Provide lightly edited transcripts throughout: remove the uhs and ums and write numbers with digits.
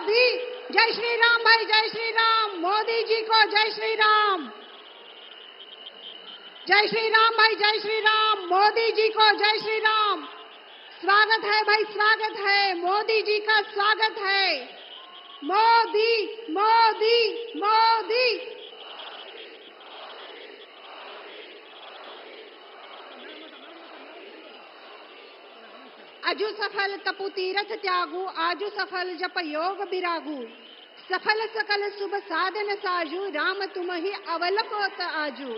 मोदी। जय श्री राम भाई, जय श्री राम। मोदी जी को जय श्री राम। जय श्री राम भाई, जय श्री राम। मोदी जी को जय श्री राम। स्वागत है भाई, स्वागत है। मोदी जी का स्वागत है। मोदी मोदी मोदी। आजु सफल तपु तीरथ त्यागू, आजु सफल जप योग बिरागू। सफल सकल शुभ साधन साजू, राम तुम ही अवलंबोत आजू।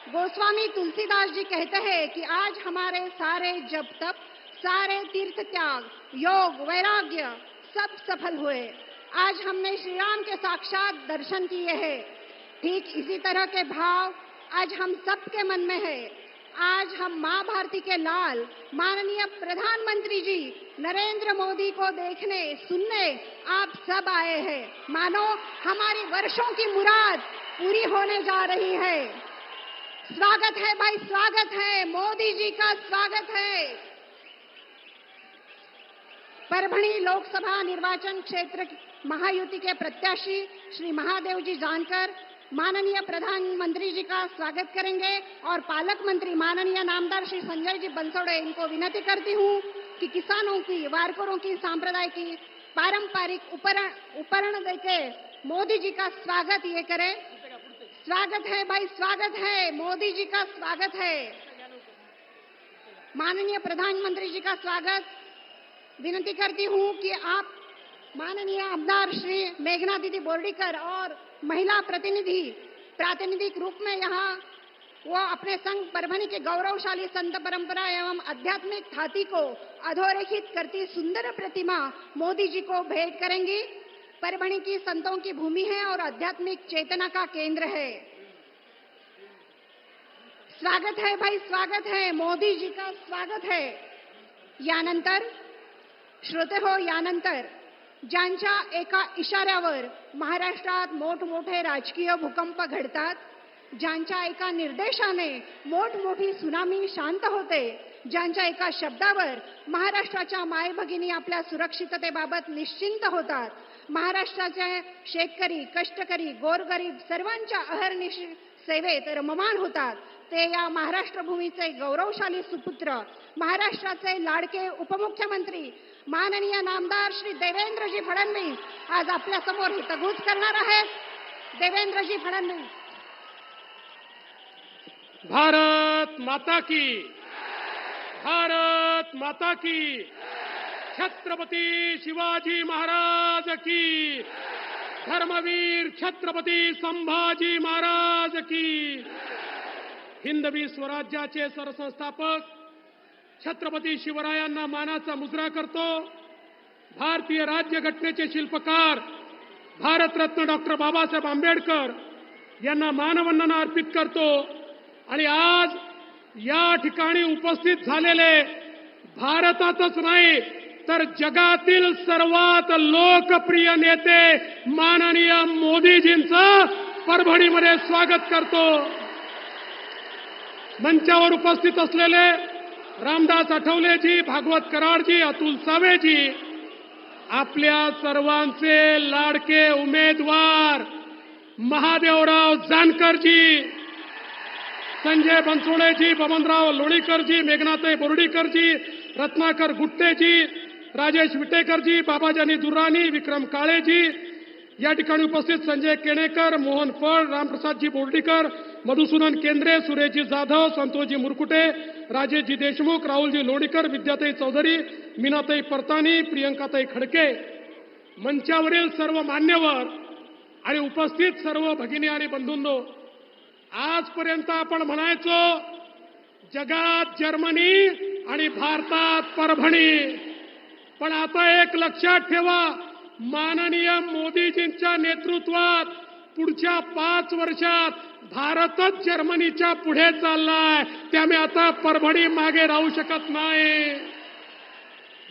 गोस्वामी तुलसीदास जी कहते हैं कि आज हमारे सारे जप तप, सारे तीर्थ त्याग, योग, वैराग्य सब सफल हुए। आज हमने श्री राम के साक्षात दर्शन किए हैं। ठीक इसी तरह के भाव आज हम सबके मन में है। आज हम माँ भारती के लाल माननीय प्रधानमंत्री जी नरेंद्र मोदी को देखने सुनने आप सब आए हैं। मानो हमारी वर्षों की मुराद पूरी होने जा रही है। स्वागत है भाई, स्वागत है। मोदी जी का स्वागत है। परभणी लोकसभा निर्वाचन क्षेत्र महायुति के प्रत्याशी श्री महादेव जी जानकर माननीय प्रधानमंत्री जी का स्वागत करेंगे और पालक मंत्री माननीय नामदार श्री संजय जी बंसोड़े, इनको विनती करती हूँ कि किसानों की, वारकरों की, सांप्रदाय की पारंपरिक उपकरण देके मोदी जी का स्वागत ये करें। स्वागत है भाई, स्वागत है। मोदी जी का स्वागत है। माननीय प्रधानमंत्री जी का स्वागत। विनती करती हूँ कि आप माननीय आमदार श्री मेघना दीदी बोर्डीकर और महिला प्रातिनिधिक रूप में यहाँ वो अपने संग परभणी के गौरवशाली संत परंपरा एवं आध्यात्मिक ख्याति को अधोरेखित करती सुंदर प्रतिमा मोदी जी को भेंट करेंगी। परभणी की संतों की भूमि है और आध्यात्मिक चेतना का केंद्र है। स्वागत है भाई, स्वागत है। मोदी जी का स्वागत है। यानंतर श्रोते हो, यानंतर ज्यांच्या एका इशाऱ्यावर महाराष्ट्रात मोठमोठे राजकीय भूकंप घडतात, ज्यांच्या एका निर्देशाने मोठमोठी सुनामी शांत होते, ज्यांच्या एका शब्दावर महाराष्ट्राच्या माय भगिनी आपल्या सुरक्षिततेबाबत निश्चिंत होतात, महाराष्ट्राचे शेतकरी, कष्टकरी, गोरगरीब सर्वांच्या अहर्निश सेवेत रममाण होतात, ते या महाराष्ट्र भूमीचे गौरवशाली सुपुत्र, महाराष्ट्राचे लाडके उपमुख्यमंत्री माननीय नामदार श्री देवेंद्रजी फडणवीस आज आपल्या समोर हितगुज करणार आहेत। देवेंद्रजी फडणवीस। भारत माता की, भारत माता की, छत्रपति शिवाजी महाराज की, धर्मवीर छत्रपति संभाजी महाराज की। हिंदवी स्वराज्याचे सरसंस्थापक छत्रपती शिवरायांना मानाचा मुजरा करतो। भारतीय राज्यघटनेचे शिल्पकार भारतरत्न डॉक्टर बाबासाहेब आंबेडकर यांना मानवंदना अर्पित करतो। आणि आज या ठिकाणी उपस्थित झालेले भारतातच नाही तर जगातील सर्वात लोकप्रिय नेते माननीय मोदीजींचं परभणीमध्ये स्वागत करतो। मंचावर उपस्थित असलेले रामदास आठवलेजी, भागवत कराडजी, अतुल सावेजी, आपल्या सर्वांचे लाडके उमेदवार महादेवराव जानकरजी, संजय बनसोडेजी, बबनराव लोणीकरजी, मेघनाताई बोर्डीकरजी, रत्नाकर गुट्टेजी, राजेश विटेकरजी, बाबाजानी दुर्राणी, विक्रम काळेजी, या ठिकाणी उपस्थित संजय केणेकर, मोहन फळ, रामप्रसादजी बोर्डीकर, मधुसूदन केंद्रे, सुरेशजी जाधव, संतोषजी मुरकुटे, राजेशजी देशमुख, राहुलजी लोणीकर, विद्याताई चौधरी, मीनाताई परतानी, प्रियंकाताई खडके, मंचावरील सर्व मान्यवर आणि उपस्थित सर्व भगिनी आणि बंधूंनो, आजपर्यंत आपण म्हणायचो जगात जर्मनी आणि भारतात परभणी, पण आता एक लक्षात ठेवा, माननीय मोदीजींच्या नेतृत्वात पुढच्या 5 वर्षात भारतच जर्मनीच्या पुढे चाललाय। त्यामुळे आता परभणी मागे राहू शकत नाही।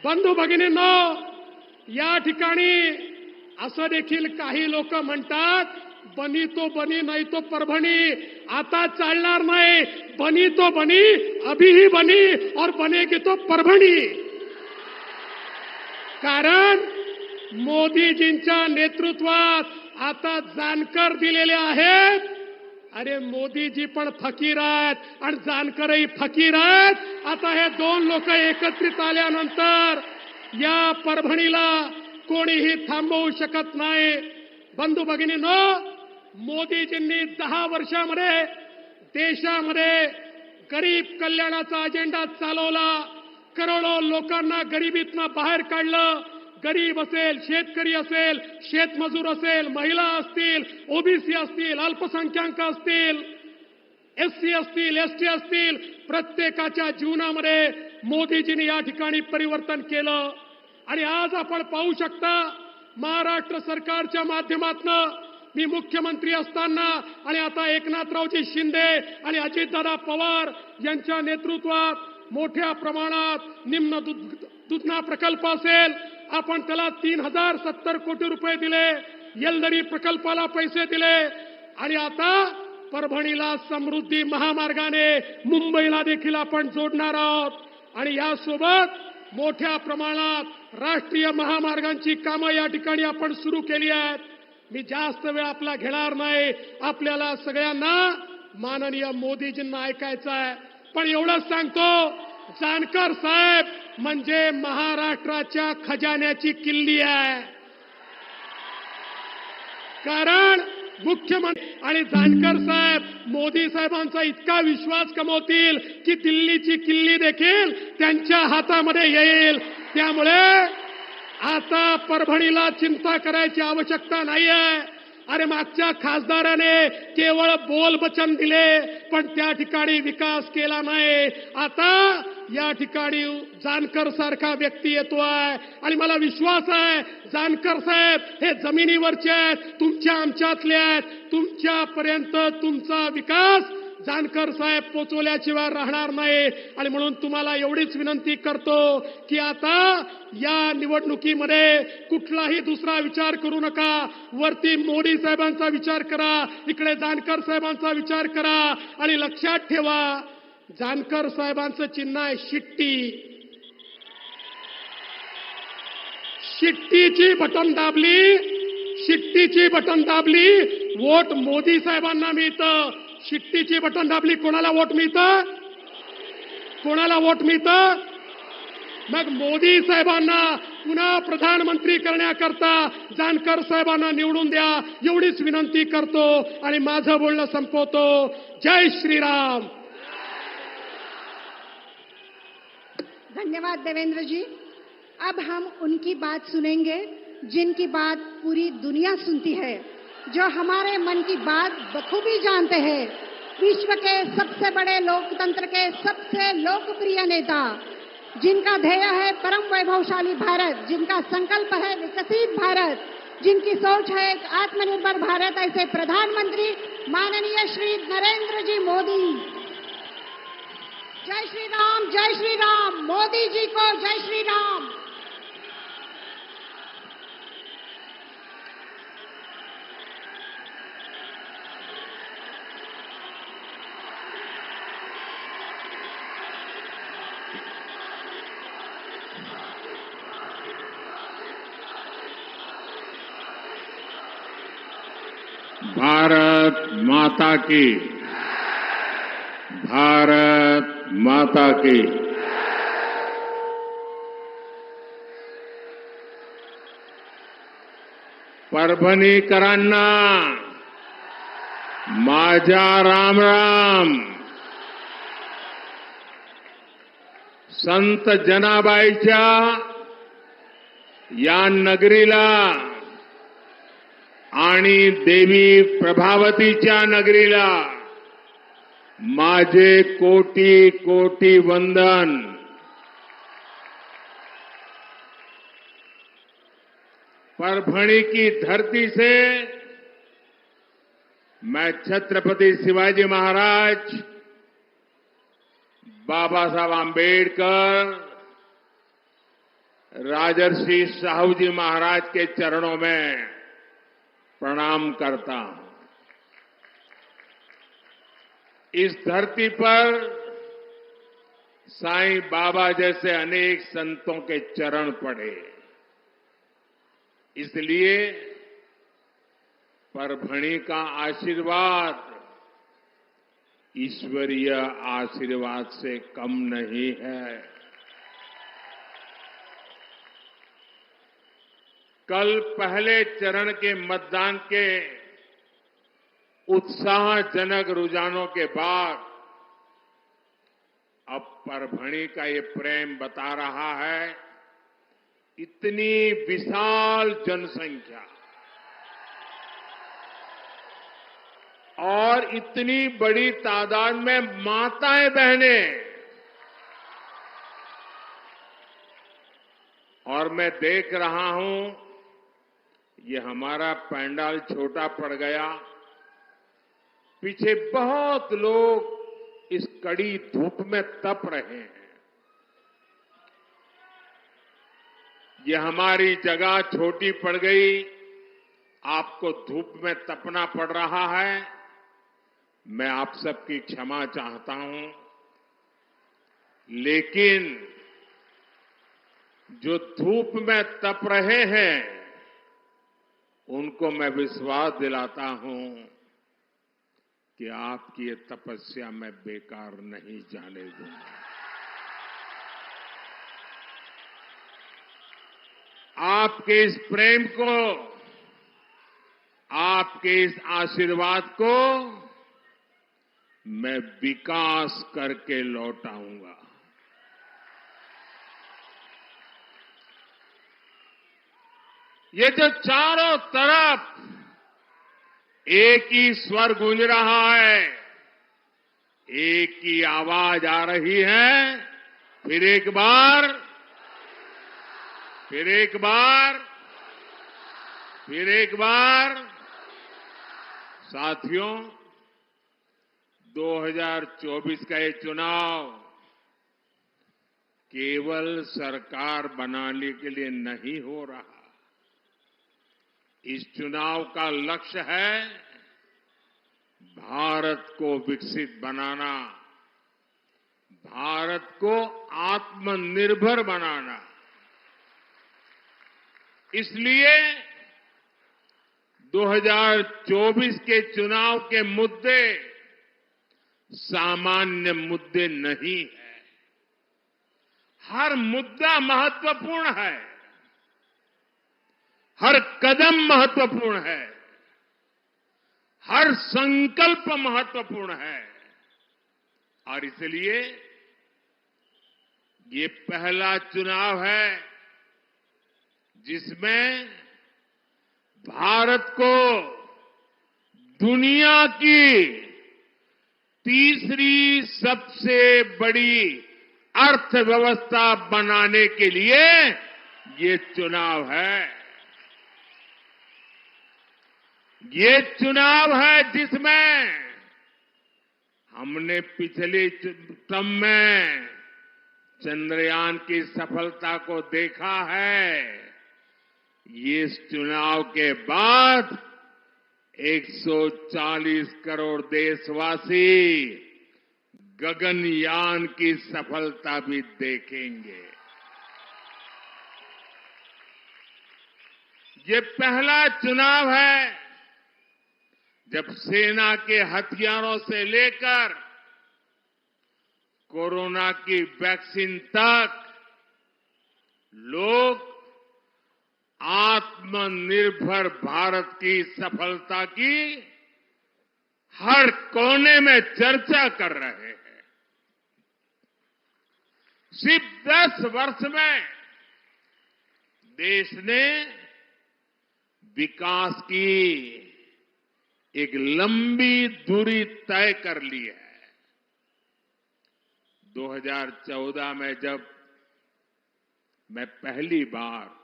बंधू भगिनींनो, या ठिकाणी असं देखील काही लोक म्हणतात, बनी तो बनी नाही तो परभणी, आता चालणार नाही, बनी तो बनी, अभी ही बनी और बनेगी तो परभणी। कारण मोदीजींच्या नेतृत्वात आता जानकर दिलेले आहेत. अरे मोदीजी पण फकीर आहेत आणि जानकरही फकीर आहेत. आता हे दोन लोक एकत्रित आल्यानंतर या परभणीला कोणीही थांबवू शकत नाही. बंधू भगिनींनो, मोदीजींनी 10 वर्षामध्ये देशामध्ये गरीब कल्याणाचा अजेंडा चालवला. करोडो लोकांना गरिबीतनं बाहेर काढलं. गरीब असेल, शेतकरी असेल, शेतमजूर असेल, महिला असतील, ओबीसी असतील, अल्पसंख्याक असतील, एससी असतील, एसटी असतील, प्रत्येकाच्या जीवनामध्ये मोदीजींनी या ठिकाणी परिवर्तन केलं. आणि आज आपण पाहू शकता, महाराष्ट्र सरकारच्या माध्यमातून मी मुख्यमंत्री असताना आणि आता एकनाथरावजी शिंदे आणि अजितदादा पवार यांच्या नेतृत्वात मोठ्या प्रमाणात निम्न दुधना प्रकल्प असेल, आपण त्याला 3070 कोटी रुपये दिले. येलदरी प्रकल्पाला पैसे दिले आणि आता परभणीला समृद्धी महामार्गाने मुंबईला देखील आपण जोडणार आहोत. आणि यासोबत मोठ्या प्रमाणात राष्ट्रीय महामार्गांची कामं या ठिकाणी आपण सुरू केली आहेत. मी जास्त वेळ आपला घेणार नाही. आपल्याला सगळ्यांना माननीय मोदीजींना ऐकायचं आहे. पण एवढंच सांगतो, जानकर साहेब म्हणजे महाराष्ट्राच्या खजान्याची किल्ली आहे. कारण मुख्यमंत्री आणि जानकर साहेब मोदी साहेबांचा इतका विश्वास कमवतील की दिल्लीची किल्ली देखील त्यांच्या हातामध्ये येईल. त्यामुळे आता परभणीला चिंता करायची आवश्यकता नाहीये. अरे मागच्या खासदाराने केवळ बोलवचन दिले पण त्या ठिकाणी विकास केला नाही. आता या ठिकाणी जानकर सारखा व्यक्ती येतोय आणि मला विश्वास आहे जानकर साहेब हे जमिनीवरचे आहेत, तुमच्या आमच्यातले आहेत. तुमच्यापर्यंत तुमचा विकास जानकर साहेब पोचवल्याशिवाय राहणार नाही. आणि म्हणून तुम्हाला एवढीच विनंती करतो की आता या निवडणुकीमध्ये कुठलाही दुसरा विचार करू नका. वरती मोदी साहेबांचा विचार करा, इकडे जानकर साहेबांचा विचार करा. आणि लक्षात ठेवा, जानकर साहेबांचं चिन्ह आहे शिट्टी. शिट्टीची बटन दाबली, शिट्टीची बटन दाबली, वोट मोदी साहेबांना मिळतं. शिट्टीची बटन दाबली, कोणाला वोट मिळतं? कोणाला वोट मिळतं? मग मोदी साहेबांना पुन्हा प्रधानमंत्री करण्याकरता जानकर साहेबांना निवडून द्या, एवढीच विनंती करतो आणि माझं बोलणं संपवतो. जय श्रीराम. धन्यवाद देवेंद्र जी. अब हम उनकी बात सुनेंगे जिनकी बात पूरी दुनिया सुनती है, जो हमारे मन की बात बखूबी जानते हैं. विश्व के सबसे बड़े लोकतंत्र के सबसे लोकप्रिय नेता, जिनका ध्येय है परम वैभवशाली भारत, जिनका संकल्प है विकसित भारत, जिनकी सोच है एक आत्मनिर्भर भारत, ऐसे प्रधानमंत्री माननीय श्री नरेंद्र जी मोदी. जय श्री राम, जय श्री राम. मोदी जी को जय श्री राम. भारत माता की, भारत माता की. परभणीकरांना माझा राम राम. संत जनाबाईच्या या नगरीला आणि देवी प्रभावतीच्या नगरीला माझे कोटी कोटी वंदन. परभणी की धरती से मैं छत्रपति शिवाजी महाराज, बाबा साहब आंबेडकर, राजर्षि साहू जी महाराज के चरणों में प्रणाम करता हूं. इस धरती पर साईं बाबा जैसे अनेक संतों के चरण पड़े. इसलिए परभणी का आशीर्वाद ईश्वरीय आशीर्वाद से कम नहीं है। कल पहले चरण के मतदान के उत्साहजनक रुझानों के बाद अब परभणी का ये प्रेम बता रहा है, इतनी विशाल जनसंख्या और इतनी बड़ी तादाद में माताएं बहनें, और मैं देख रहा हूं ये हमारा पंडाल छोटा पड़ गया, पीछे बहुत लोग इस कड़ी धूप में तप रहे हैं। ये हमारी जगह छोटी पड़ गई, आपको धूप में तपना पड़ रहा है, मैं आप सबकी क्षमा चाहता हूं। लेकिन जो धूप में तप रहे हैं उनको मैं विश्वास दिलाता हूं कि आपकी ये तपस्या मैं बेकार नहीं जाने दूंगा। आपके इस प्रेम को, आपके इस आशीर्वाद को मैं विकास करके लौटाऊंगा। ये जो चारों तरफ एक ही स्वर गूंज रहा है, एक ही आवाज आ रही है, फिर एक बार, फिर एक बार, फिर एक बार। साथियों, 2024 का ये चुनाव केवल सरकार बनाने के लिए नहीं हो रहा। इस चुनाव का लक्ष्य है भारत को विकसित बनाना, भारत को आत्मनिर्भर बनाना। इसलिए 2024 के चुनाव के मुद्दे सामान्य मुद्दे नहीं है। हर मुद्दा महत्वपूर्ण है, हर कदम महत्वपूर्ण है, हर संकल्प महत्वपूर्ण है। और इसलिए ये पहला चुनाव है जिसमें भारत को दुनिया की तीसरी सबसे बड़ी अर्थव्यवस्था बनाने के लिए ये चुनाव है। ये चुनाव है जिसमें हमने पिछले टर्म में चंद्रयान की सफलता को देखा है। ये इस चुनाव के बाद 140 करोड़ देशवासी गगनयान की सफलता भी देखेंगे। ये पहला चुनाव है जब सेना के हथियारों से लेकर कोरोना की वैक्सीन तक लोग आत्मनिर्भर भारत की सफलता की हर कोने में चर्चा कर रहे हैं। सिर्फ 10 वर्ष में देश ने विकास की एक लंबी दूरी तय कर ली है। 2014 में जब मैं पहली बार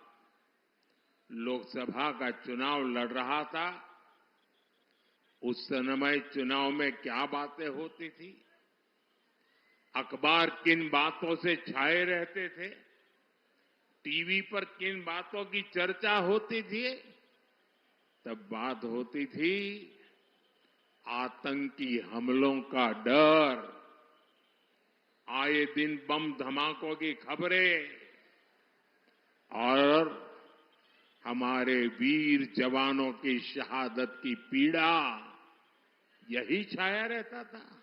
लोकसभा का चुनाव लड़ रहा था, उस समय चुनाव में क्या बातें होती थी, अखबार किन बातों से छाए रहते थे, टीवी पर किन बातों की चर्चा होती थी, तब बात होती थी आतंकी हमलों का डर, आए दिन बम धमाकों की खबरें और हमारे वीर जवानों की शहादत की पीड़ा यही छाया रहता था।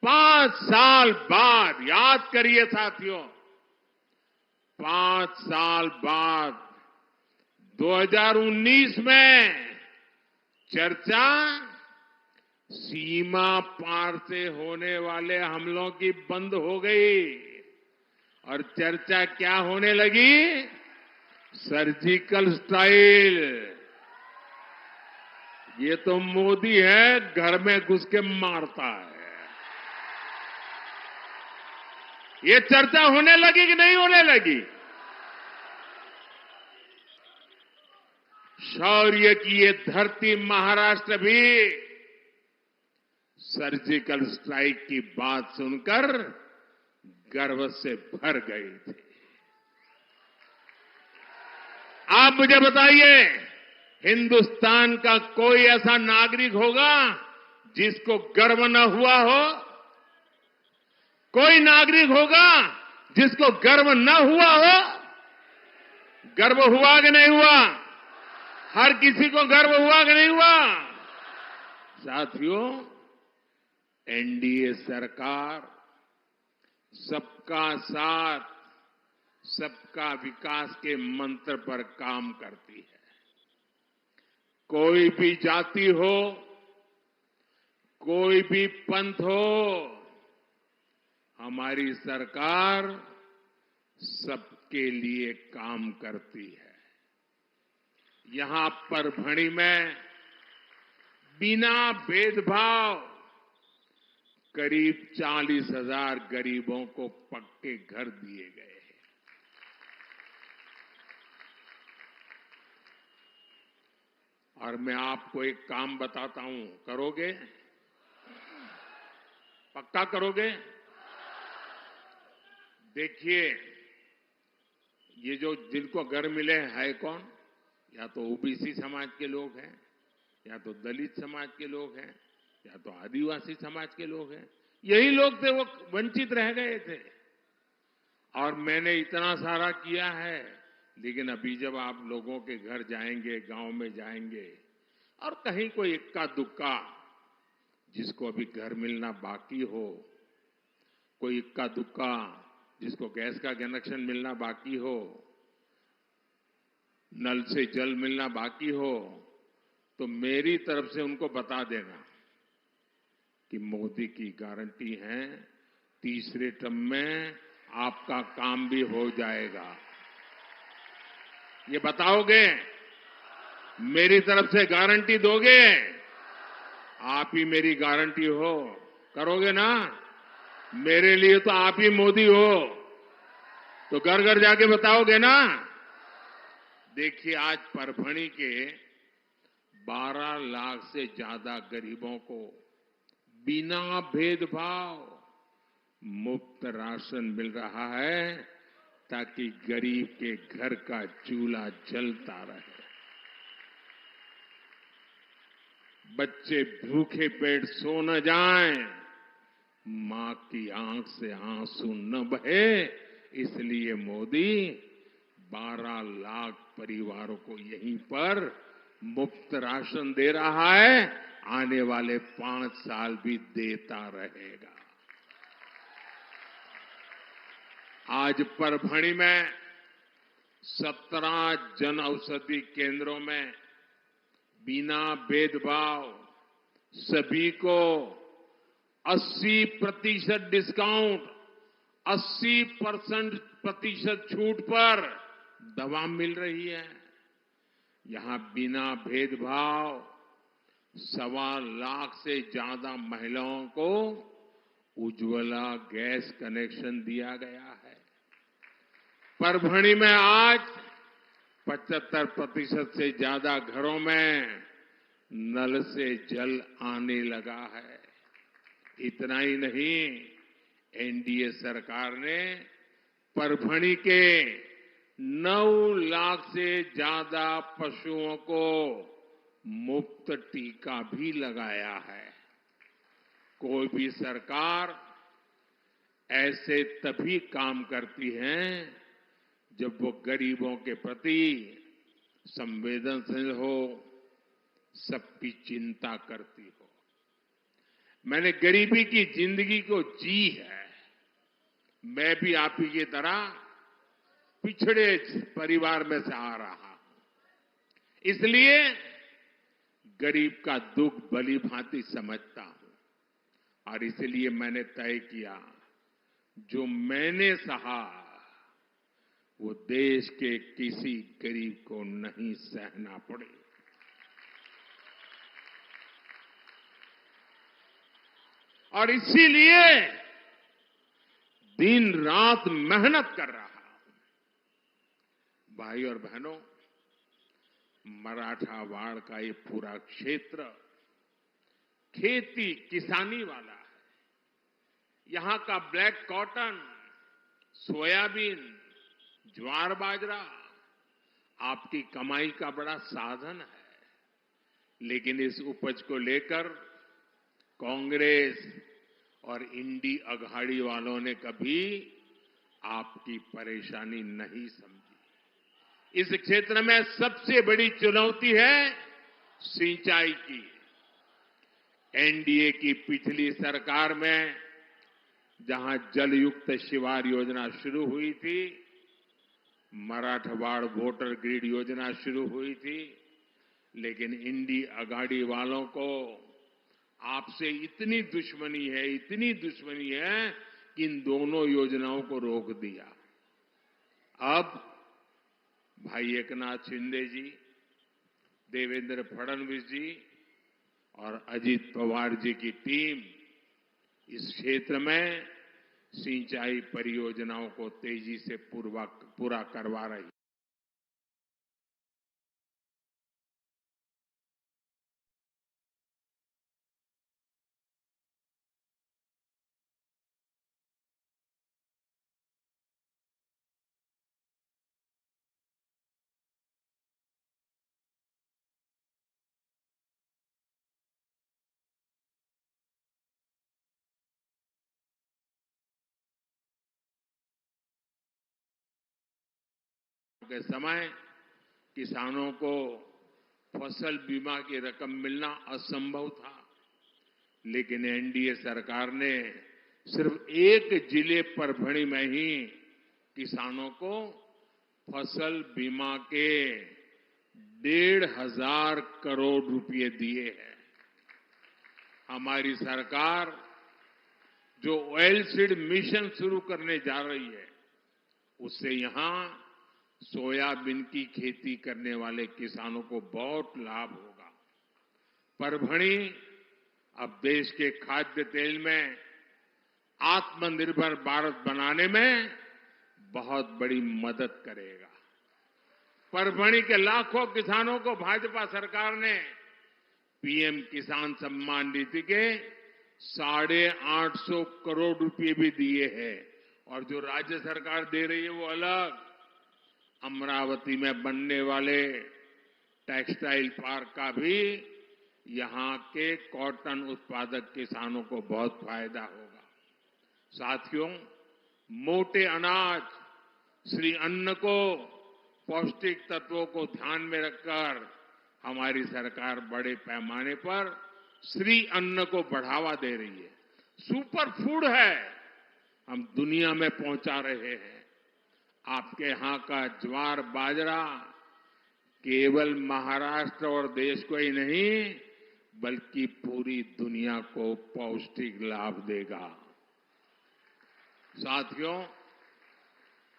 5 साल बाद, याद करिए साथियों, 5 साल बाद 2019 में चर्चा सीमा पार से होने वाले हमलों की बंद हो गई और चर्चा क्या होने लगी? Surgical strike. ये तो मोदी है, घर में घुस के मारता है। ये चर्चा होने लगी कि नहीं होने लगी? शौर्य की ये धरती महाराष्ट्र भी सर्जिकल स्ट्राइक की बात सुनकर गर्व से भर गए थे। आप मुझे बताइए, हिंदुस्तान का कोई ऐसा नागरिक होगा जिसको गर्व न हुआ हो? कोई नागरिक होगा जिसको गर्व न हुआ हो? गर्व हुआ कि नहीं हुआ? हर किसी को गर्व हुआ कि नहीं हुआ? साथियों, एनडीए सरकार सबका साथ, सबका विकास के मंत्र पर काम करती है। कोई भी जाति हो, कोई भी पंथ हो, हमारी सरकार सबके लिए काम करती है। यहां परभणी में बिना भेदभाव करीब 40,000 गरीबों को पक्के घर दिए गए हैं। और मैं आपको एक काम बताता हूं, करोगे? पक्का करोगे? देखिए, ये जो जिनको घर मिले है कौन? या तो ओबीसी समाज के लोग हैं, या तो दलित समाज के लोग हैं, या तो आदिवासी समाज के लोग हैं। यही लोग थे, वो वंचित रह गए थे। और मैंने इतना सारा किया है, लेकिन अभी जब आप लोगों के घर जाएंगे, गांव में जाएंगे, और कहीं कोई इक्का दुक्का जिसको अभी घर मिलना बाकी हो, कोई इक्का दुक्का जिसको गैस का कनेक्शन मिलना बाकी हो, नल से जल मिलना बाकी हो, तो मेरी तरफ से उनको बता देना कि मोदी की गारंटी है, तीसरे टर्म में आपका काम भी हो जाएगा। ये बताओगे? मेरी तरफ से गारंटी दोगे? आप ही मेरी गारंटी हो, करोगे ना? मेरे लिए तो आप ही मोदी हो, तो घर घर जाके बताओगे ना? देखिए, आज परभणी के 12 लाख से ज्यादा गरीबों को बिना भेदभाव मुफ्त राशन मिल रहा है, ताकि गरीब के घर का चूल्हा जलता रहे, बच्चे भूखे पेट सो न जाएं, मां की आंख से आंसू न बहे। इसलिए मोदी 12 लाख परिवारों को यहीं पर मुफ्त राशन दे रहा है, आने वाले 5 साल भी देता रहेगा। आज परभणी में 17 जन औषधि केंद्रों में बिना भेदभाव सभी को 80% डिस्काउंट, 80% छूट पर दवा मिल रही है। यहां बिना भेदभाव 1.25 लाख से ज्यादा महिलाओं को उज्ज्वला गैस कनेक्शन दिया गया है। परभणी में आज 75% से ज्यादा घरों में नल से जल आने लगा है। इतना ही नहीं, एनडीए सरकार ने परभणी के 9 लाख से ज्यादा पशुओं को मुफ्त टीका भी लगाया है। कोई भी सरकार ऐसे तभी काम करती है जब वो गरीबों के प्रति संवेदनशील हो, सबकी चिंता करती हो। मैंने गरीबी की जिंदगी को जी है। मैं भी आप ही की तरह पिछड़े परिवार में से आ रहा हूं, इसलिए गरीब का दुख भली भांति समझता हूं और इसलिए मैंने तय किया, जो मैंने सहा वो देश के किसी गरीब को नहीं सहना पड़े। और इसीलिए दिन रात मेहनत कर रहा हूं। भाई और बहनों, मराठावाड़ का ये पूरा क्षेत्र खेती किसानी वाला है। यहां का ब्लैक कॉटन, सोयाबीन, ज्वार बाजरा आपकी कमाई का बड़ा साधन है। लेकिन इस उपज को लेकर कांग्रेस और इंडी अघाड़ी वालों ने कभी आपकी परेशानी नहीं समझी। इस क्षेत्र में सबसे बड़ी चुनौती है सिंचाई की। एनडीए की पिछली सरकार में जहां जलयुक्त शिवार योजना शुरू हुई थी, मराठवाड़ वोटर ग्रिड योजना शुरू हुई थी, लेकिन इंडी अघाड़ी वालों को आपसे इतनी दुश्मनी है कि इन दोनों योजनाओं को रोक दिया। अब भाई एकनाथ शिंदे जी, देवेंद्र फडणवीस जी और अजित पवार जी की टीम इस क्षेत्र में सिंचाई परियोजनाओं को तेजी से पूरा करवा रही है। के समय किसानों को फसल बीमा की रकम मिलना असंभव था, लेकिन एनडीए सरकार ने सिर्फ एक जिले परभणी में ही किसानों को फसल बीमा के 1,500 करोड़ रुपए दिए हैं। हमारी सरकार जो ऑयल सीड मिशन शुरू करने जा रही है, उससे यहां सोयाबीन की खेती करने वाले किसानों को बहुत लाभ होगा। परभणी अब देश के खाद्य तेल में आत्मनिर्भर भारत बनाने में बहुत बड़ी मदद करेगा। परभणी के लाखों किसानों को भाजपा सरकार ने पीएम किसान सम्मान निधि के 850 करोड़ रुपए भी दिए हैं, और जो राज्य सरकार दे रही है वो अलग। अमरावती में बनने वाले टेक्सटाइल पार्क का भी यहां के कॉटन उत्पादक किसानों को बहुत फायदा होगा। साथियों, मोटे अनाज श्री अन्न को पौष्टिक तत्वों को ध्यान में रखकर हमारी सरकार बड़े पैमाने पर श्री अन्न को बढ़ावा दे रही है। सुपर फूड है, हम दुनिया में पहुंचा रहे हैं। आपके यहां का ज्वार बाजरा केवल महाराष्ट्र और देश को ही नहीं, बल्कि पूरी दुनिया को पौष्टिक लाभ देगा। साथियों,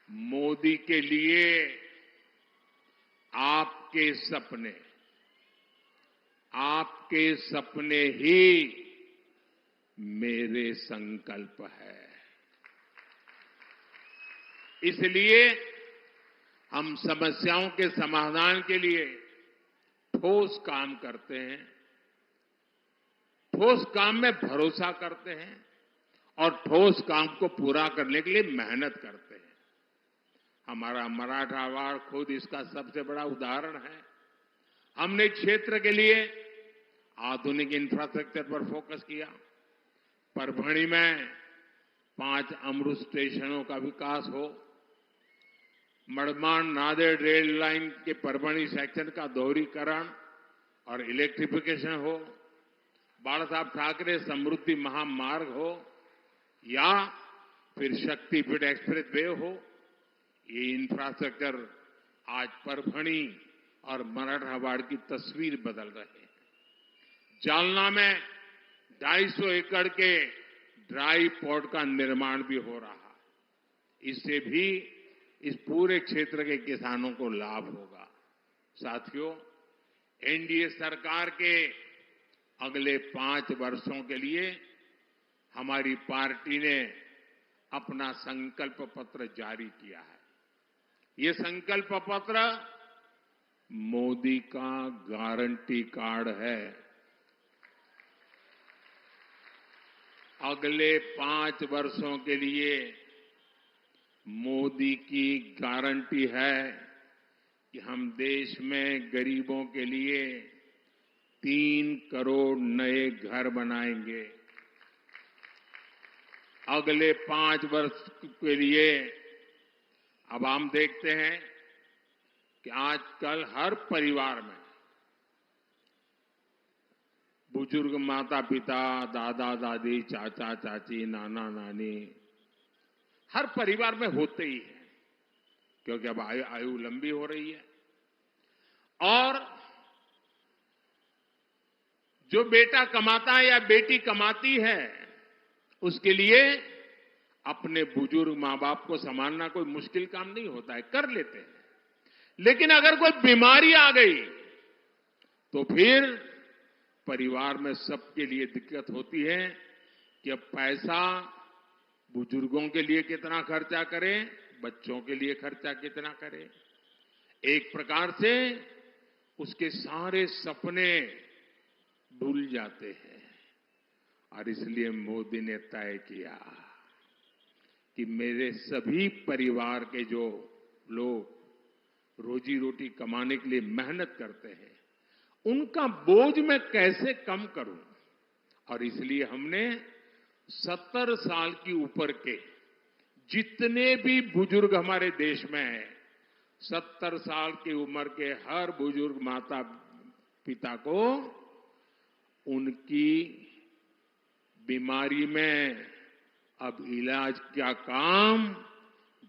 मोदी के लिए आपके सपने ही मेरे संकल्प है। इसलिए हम समस्याओं के समाधान के लिए ठोस काम करते हैं, ठोस काम में भरोसा करते हैं और ठोस काम को पूरा करने के लिए मेहनत करते हैं। हमारा मराठावाड़ खुद इसका सबसे बड़ा उदाहरण है। हमने क्षेत्र के लिए आधुनिक इंफ्रास्ट्रक्चर पर फोकस किया। परभणी में 5 अमृत स्टेशनों का विकास हो, मड़मान नांदेड़ रेल लाइन के परभणी सेक्शन का दोहरीकरण और इलेक्ट्रिफिकेशन हो, बाला साहब ठाकरे समृद्धि महामार्ग हो या फिर शक्तिपीठ एक्सप्रेस वे हो, ये इंफ्रास्ट्रक्चर आज परभणी और मराठवाड़ की तस्वीर बदल रहे हैं। जालना में 250 एकड़ के ड्राई पोर्ट का निर्माण भी हो रहा है। इससे भी इस पूरे क्षेत्र के किसानों को लाभ होगा। साथियों, एनडीए सरकार के अगले 5 वर्षों के लिए हमारी पार्टी ने अपना संकल्प पत्र जारी किया है। ये संकल्प पत्र मोदी का गारंटी कार्ड है। अगले 5 वर्षों के लिए मोदी की गारंटी है कि हम देश में गरीबों के लिए 3 करोड़ नए घर बनाएंगे। अगले 5 वर्ष के लिए अब हम देखते हैं कि आजकल हर परिवार में बुजुर्ग माता पिता, दादा दादी, चाचा चाची, नाना नानी हर परिवार में होते ही है, क्योंकि अब आयु लंबी हो रही है। और जो बेटा कमाता है या बेटी कमाती है, उसके लिए अपने बुजुर्ग मां बाप को संभालना कोई मुश्किल काम नहीं होता है, कर लेते हैं। लेकिन अगर कोई बीमारी आ गई तो फिर परिवार में सबके लिए दिक्कत होती है कि अब पैसा बुजुर्गों के लिए कितना खर्चा करें, बच्चों के लिए खर्चा कितना करें। एक प्रकार से उसके सारे सपने भूल जाते हैं। और इसलिए मोदी ने तय किया कि मेरे सभी परिवार के जो लोग रोजी रोटी कमाने के लिए मेहनत करते हैं, उनका बोझ मैं कैसे कम करूं। और इसलिए हमने 70 साल की ऊपर के जितने भी बुजुर्ग हमारे देश में हैं, 70 साल की उम्र के हर बुजुर्ग माता पिता को उनकी बीमारी में अब इलाज का काम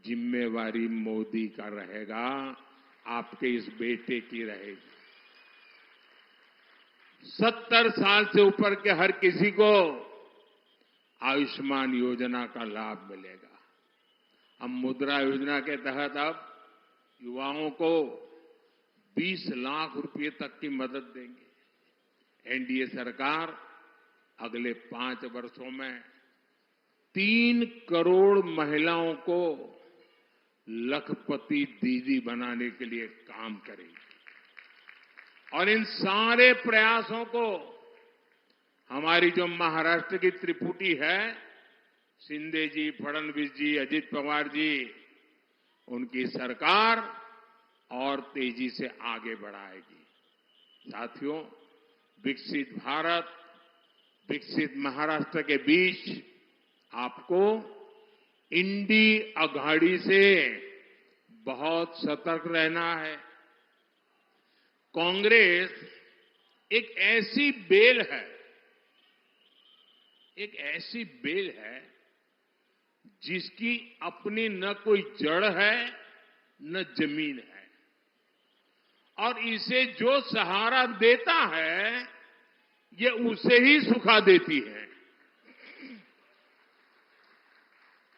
जिम्मेवारी मोदी का रहेगा, आपके इस बेटे की रहेगी। 70 साल से ऊपर के हर किसी को आयुष्मान योजना का लाभ मिलेगा। हम मुद्रा योजना के तहत अब युवाओं को 20 लाख रुपए तक की मदद देंगे। एनडीए सरकार अगले 5 वर्षों में 3 करोड़ महिलाओं को लखपति दीदी बनाने के लिए काम करेगी। और इन सारे प्रयासों को हमारी जो महाराष्ट्र की त्रिपुटी है, शिंदे जी, फडणवीस जी, अजित पवार जी, उनकी सरकार और तेजी से आगे बढ़ाएगी। साथियों, विकसित भारत, विकसित महाराष्ट्र के बीच आपको इंडी अघाड़ी से बहुत सतर्क रहना है। कांग्रेस एक ऐसी बेल है जिसकी अपनी न कोई जड़ है न जमीन है, और इसे जो सहारा देता है ये उसे ही सुखा देती है।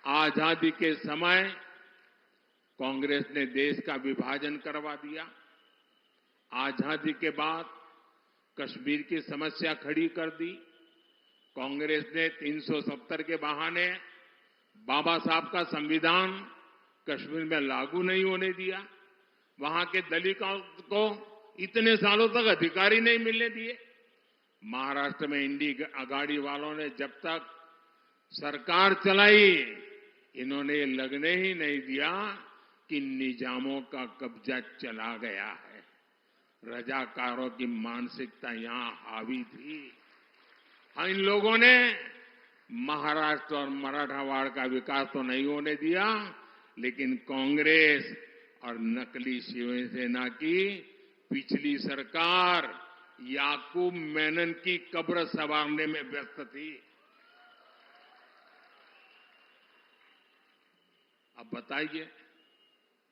आजादी के समय कांग्रेस ने देश का विभाजन करवा दिया। आजादी के बाद कश्मीर की समस्या खड़ी कर दी। कांग्रेस ने 370 के बहाने बाबा साहब का संविधान कश्मीर में लागू नहीं होने दिया। वहां के दलितों को इतने सालों तक अधिकार ही नहीं मिलने दिए। महाराष्ट्र में इंडी अघाड़ी वालों ने जब तक सरकार चलाई, इन्होंने ये लगने ही नहीं दिया कि निजामों का कब्जा चला गया है। रजाकारों की मानसिकता यहां हावी थी। इन लोगों ने महाराष्ट्र और मराठवाड़ का विकास तो नहीं होने दिया, लेकिन कांग्रेस और नकली शिवसेना की पिछली सरकार याकूब मेनन की कब्र संवारने में व्यस्त थी। अब बताइए,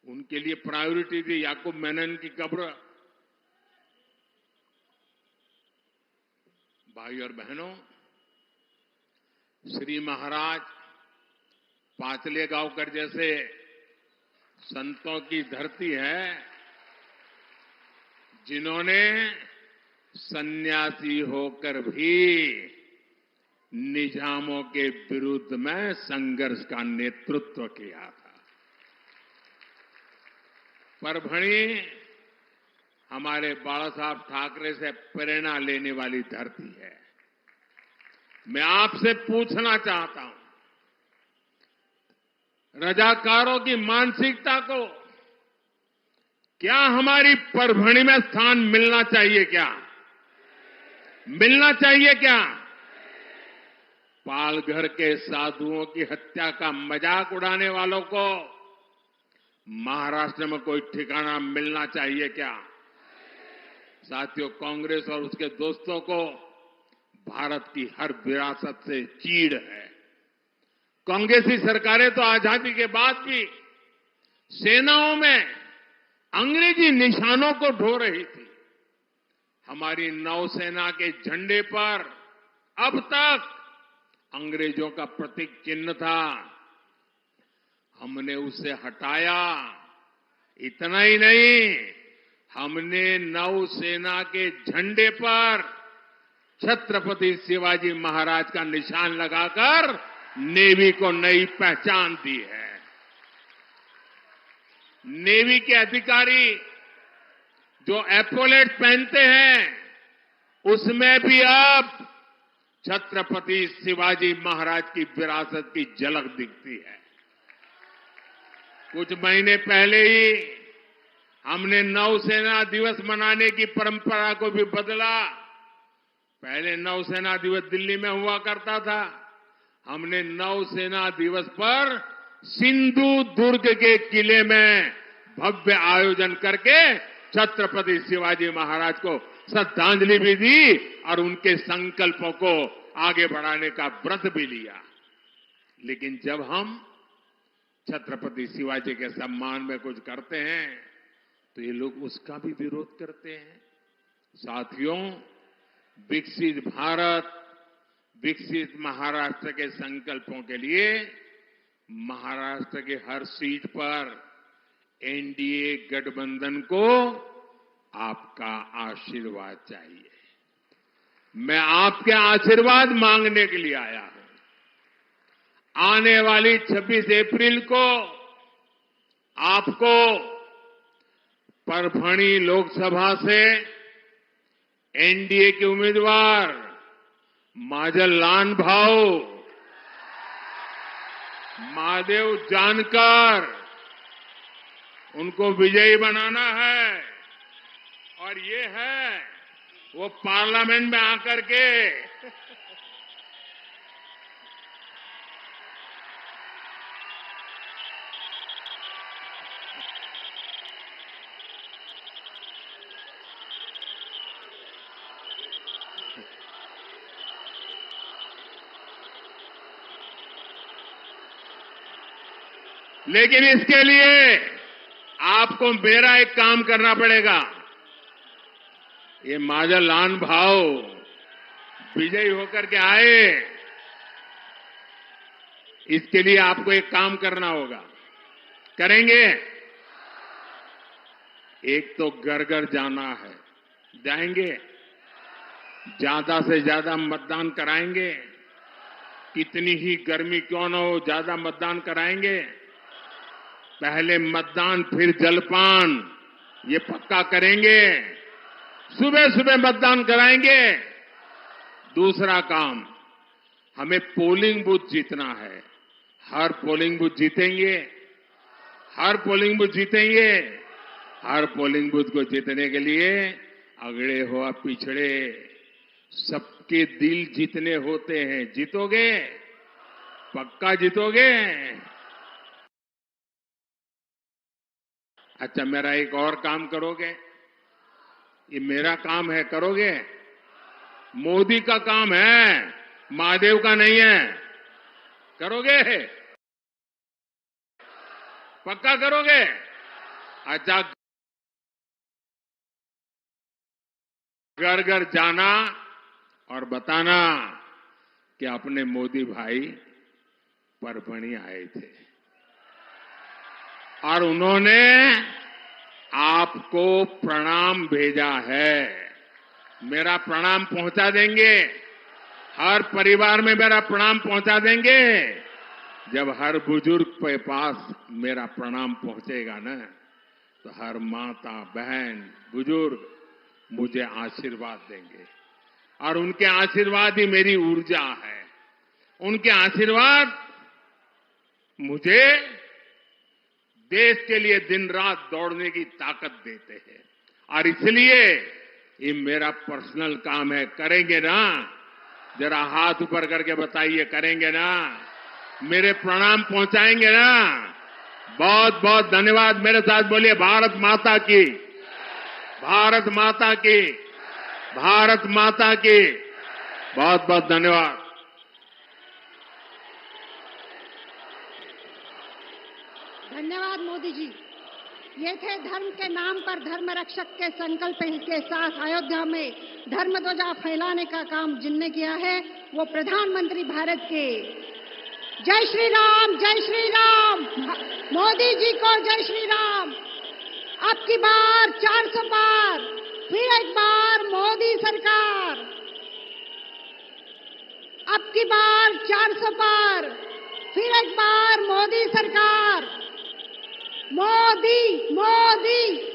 उनके लिए प्रायोरिटी थी याकूब मेनन की कब्र। भाई और बहनों, श्री महाराज पांचले गांवकर जैसे संतों की धरती है जिन्होंने सन्यासी होकर भी निजामों के विरुद्ध में संघर्ष का नेतृत्व किया था। परभणी हमारे बाला साहब ठाकरे से प्रेरणा लेने वाली धरती है। मैं आपसे पूछना चाहता हूं, रजाकारों की मानसिकता को क्या हमारी परभणी में स्थान मिलना चाहिए क्या? मिलना चाहिए क्या? पालघर के साधुओं की हत्या का मजाक उड़ाने वालों को महाराष्ट्र में कोई ठिकाना मिलना चाहिए क्या? साथियों, कांग्रेस और उसके दोस्तों को भारत की हर विरासत से चीड़ है। कांग्रेसी सरकारें तो आजादी के बाद भी सेनाओं में अंग्रेजी निशानों को ढो रही थी। हमारी नौसेना के झंडे पर अब तक अंग्रेजों का प्रतीक चिन्ह था, हमने उसे हटाया। इतना ही नहीं, हमने नौसेना के झंडे पर छत्रपति शिवाजी महाराज का निशान लगाकर नेवी को नई पहचान दी है। नेवी के अधिकारी जो एपोलेट पहनते हैं, उसमें भी अब छत्रपति शिवाजी महाराज की विरासत की झलक दिखती है। कुछ महीने पहले ही हमने नौसेना दिवस मनाने की परंपरा को भी बदला। पहले नौसेना दिवस दिल्ली में हुआ करता था, हमने नौसेना दिवस पर सिंधु दुर्ग के किले में भव्य आयोजन करके छत्रपति शिवाजी महाराज को श्रद्धांजलि भी दी और उनके संकल्पों को आगे बढ़ाने का व्रत भी लिया। लेकिन जब हम छत्रपति शिवाजी के सम्मान में कुछ करते हैं तो ये लोग उसका भी विरोध करते हैं। साथियों, विकसित भारत, विकसित महाराष्ट्र के संकल्पों के लिए महाराष्ट्र के हर सीट पर एनडीए गठबंधन को आपका आशीर्वाद चाहिए। मैं आपके आशीर्वाद मांगने के लिए आया हूं। आने वाली 26 अप्रैल को आपको परभणी लोकसभा से एनडीए के उम्मीदवार माजल लानभाऊ, महादेव जानकर, उनको विजयी बनाना है। और ये है वो पार्लियामेंट में आकर के लेकिन इसके लिए आपको मेरा एक काम करना पड़ेगा। ये माजल लानभाऊ विजयी होकर के आए, इसके लिए आपको एक काम करना होगा। करेंगे? एक तो घर घर जाना है, जाएंगे? ज्यादा से ज्यादा मतदान कराएंगे, कितनी ही गर्मी क्यों न हो, ज्यादा मतदान कराएंगे। पहले मतदान फिर जलपान, ये पक्का करेंगे। सुबह सुबह मतदान कराएंगे। दूसरा काम, हमें पोलिंग बूथ जीतना है। हर पोलिंग बूथ जीतेंगे, हर पोलिंग बूथ जीतेंगे। हर पोलिंग बूथ को जीतने के लिए अगड़े हो पिछड़े सबके दिल जीतने होते हैं। जीतोगे? पक्का जीतोगे? अच्छा, मेरा एक और काम करोगे? ये मेरा काम है, करोगे? मोदी का काम है, महादेव का नहीं है। करोगे? पक्का करोगे? अच्छा, घर घर जाना और बताना कि अपने मोदी भाई परभणी आए थे और उन्होंने आपको प्रणाम भेजा है। मेरा प्रणाम पहुंचा देंगे, हर परिवार में मेरा प्रणाम पहुंचा देंगे। जब हर बुजुर्ग के पास मेरा प्रणाम पहुंचेगा ना, तो हर माता, बहन, बुजुर्ग मुझे आशीर्वाद देंगे और उनके आशीर्वाद ही मेरी ऊर्जा है। उनके आशीर्वाद मुझे देश के लिए दिन रात दौड़ने की ताकत देते हैं और इसलिए ये मेरा पर्सनल काम है। करेंगे ना? जरा हाथ ऊपर करके बताइए, करेंगे ना? मेरे प्रणाम पहुंचाएंगे ना? बहुत बहुत धन्यवाद। मेरे साथ बोलिए, भारत माता की, भारत माता की, भारत माता की। बहुत बहुत धन्यवाद। धन्यवाद मोदी जी। ये थे धर्म के नाम पर धर्म रक्षक के संकल्प के साथ अयोध्या में धर्म ध्वजा फैलाने का काम जिनने किया है, वो प्रधानमंत्री भारत के। जय श्री राम, जय श्री राम। मोदी जी को जय श्री राम। अब की बार 400 पार, फिर एक बार मोदी सरकार। अब की बार 400 पार, फिर एक बार मोदी सरकार। मोदी मोदी